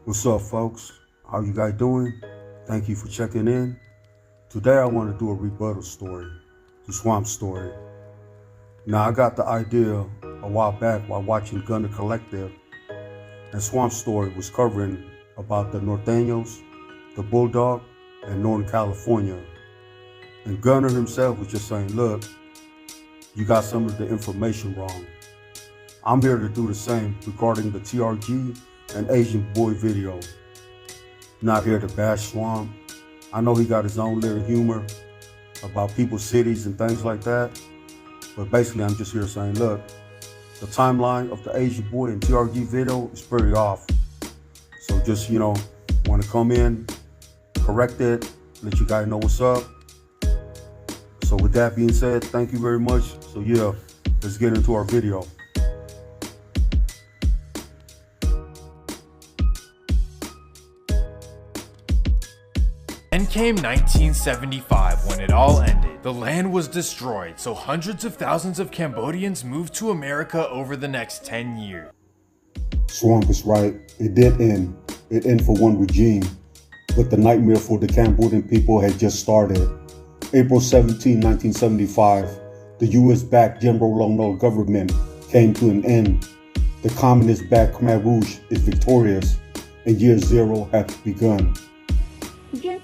What's up, folks? How you guys doing? Thank you for checking in. Today I want to do a rebuttal story, the Swamp story. Now, I got the idea a while back while watching Gunner Collective, and Swamp Story was covering about the Norteños, the Bulldog, and Northern California. And Gunner himself was just saying, look, you got some of the information wrong. I'm here to do the same regarding the TRG and Asian Boy video. Not here to bash Swamp. I know he got his own little humor about people's cities and things like that. But basically, I'm just here saying, look, the timeline of the Asian Boy and TRG video is pretty off. So just, want to come in, correct it, let you guys know what's up. So with that being said, thank you very much. So yeah, let's get into our video. Then came 1975 when it all ended. The land was destroyed, so hundreds of thousands of Cambodians moved to America over the next 10 years. Swamp is right. It did end. It ended for one regime. But the nightmare for the Cambodian people had just started. April 17, 1975, the US-backed General Long No government came to an end. The communist-backed Khmer Rouge is victorious, and year zero had begun. The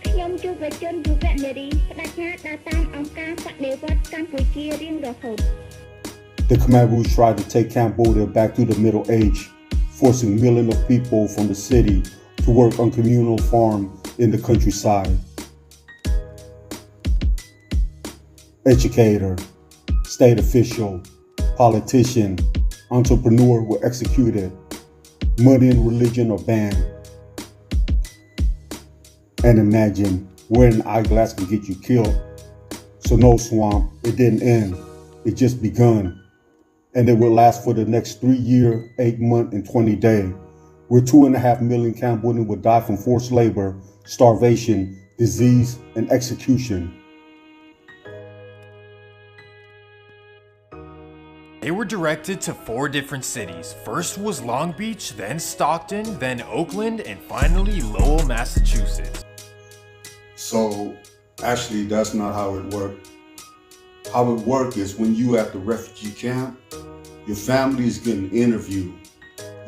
Khmer Rouge tried to take Cambodia back to the Middle Age, forcing millions of people from the city to work on communal farms in the countryside. Educator, state official, politician, entrepreneur were executed. Money and religion are banned. And imagine, wearing an eyeglass can get you killed. So no, Swamp, it didn't end. It just begun. And it will last for the next 3 years, 8 months, and 20 days, where 2.5 million Cambodians will die from forced labor, starvation, disease, and execution. They were directed to 4 different cities. First was Long Beach, then Stockton, then Oakland, and finally Lowell, Massachusetts. So actually, that's not how it worked. How it worked is when you at the refugee camp, your family is getting interviewed.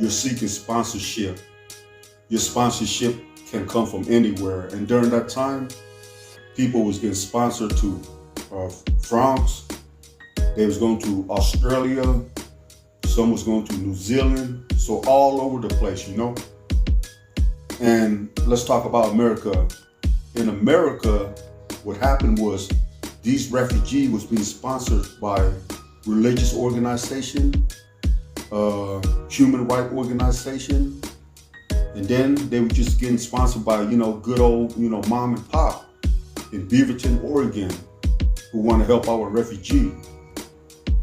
You're seeking sponsorship. Your sponsorship can come from anywhere. And during that time, people was getting sponsored to France. They was going to Australia. Some was going to New Zealand. So all over the place, And let's talk about America. In America, what happened was these refugees was being sponsored by religious organization, human rights organization, and then they were just getting sponsored by, good old, mom and pop in Beaverton, Oregon, who want to help our refugee.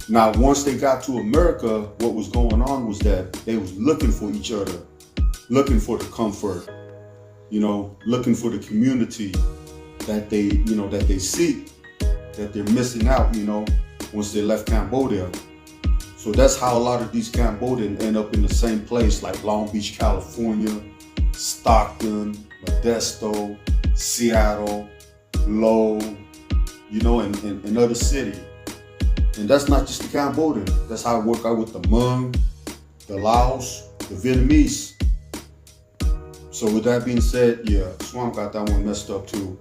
Now, once they got to America, what was going on was that they was looking for each other, looking for the comfort, looking for the community that they seek, that they're missing out, once they left Cambodia. So that's how a lot of these Cambodians end up in the same place, like Long Beach, California, Stockton, Modesto, Seattle, Lowell, and other cities. And that's not just the Cambodian. That's how I work out with the Hmong, the Laos, the Vietnamese. So with that being said, yeah, Swamp got that one messed up too.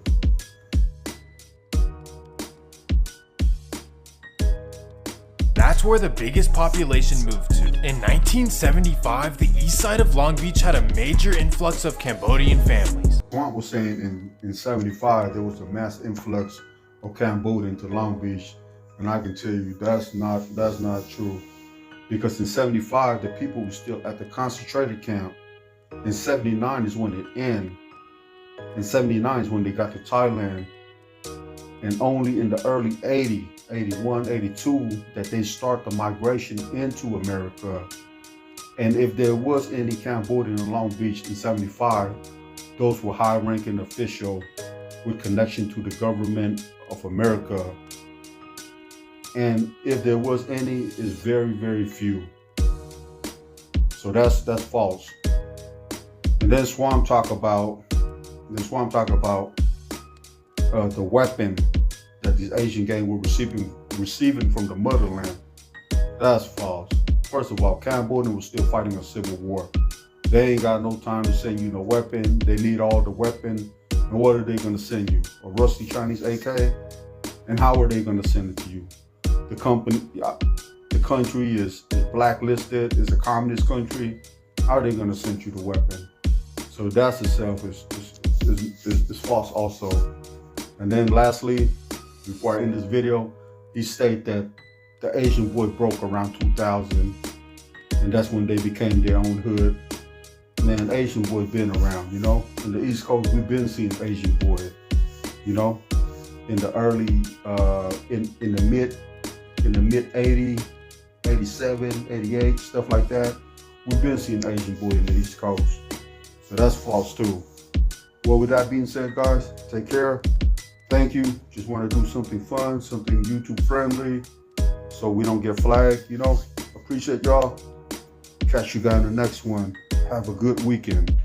That's where the biggest population moved to. In 1975, the east side of Long Beach had a major influx of Cambodian families. Swamp was saying in 75, there was a mass influx of Cambodian to Long Beach. And I can tell you that's not true. Because in 75, the people were still at the concentrated camp. In 79 is when it ended. In 79 is when they got to Thailand. And only in the early 80s, 81, 82, that they start the migration into America. And if there was any Cambodian in Long Beach in 75, those were high-ranking officials with connection to the government of America. And if there was any, it's very, very few. So that's false. And And then Swamp talk about the weapon that these Asian gangs were receiving from the motherland. That's false. First of all, Cambodia was still fighting a civil war. They ain't got no time to send you no weapon. They need all the weapon. And what are they gonna send you? A rusty Chinese AK? And how are they gonna send it to you? The country is blacklisted, it's a communist country. How are they gonna send you the weapon? So that's itself is false also. And then lastly, before I end this video, he stated that the Asian boy broke around 2000, and that's when they became their own hood. Man, Asian boy been around, you know. In the East Coast, we've been seeing Asian boy, you know. In the early, in the mid 80s, 87, 88, stuff like that. We've been seeing Asian boy in the East Coast. So that's false too. Well, with that being said, guys, take care. Thank you. Just want to do something fun, something YouTube friendly, so we don't get flagged, you know. Appreciate y'all. Catch you guys in the next one. Have a good weekend.